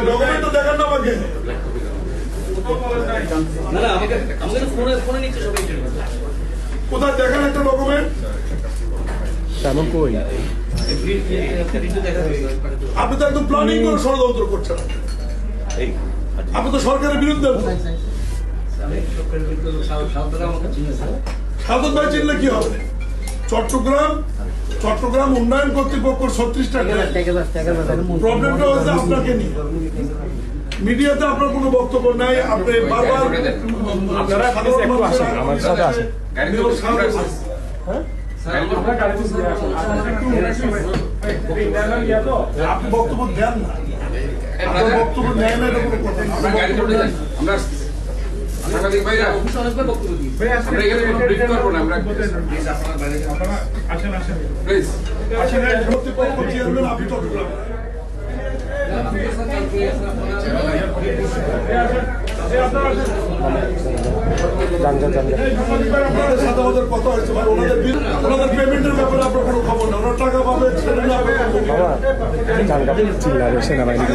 Document দেখান না আমাকে। কোথায় দেখান একটা ডকুমেন্ট? তেমন কই আপনি তো একদম প্ল্যানিং করে ষড়যন্ত্র করছেন। আপনি তো সরকারের বিরুদ্ধে। সাধন ভাই চিনলে কি হবে? চট্টগ্রাম উন্নয়ন কর্তৃপক্ষ 36টা প্রবলেমটা হচ্ছে আপনাকে নিয়ে। মিডিয়াতে আপনার কোনো বক্তব্য নাই। আপনি বারবার আপনারা আমার সাথে আসেন। আপনি বক্তব্য দেন না, আপনার বক্তব্য নেয় না, এটা কোনো কথা না। সাংবাদিক ভাইরা আমরা এখানে কোনো ব্রিফ করবো না। আমরা প্লিজ কর্তৃপক্ষ চেয়ারম্যান আপনি চট্টগ্রাম সাথে আমাদের কথা হয়েছে ভাই, ওনাদের পেমেন্টের ব্যাপারে আপনার কোনো খবর না। ওনার টাকা পাবে সেনাবাহিনী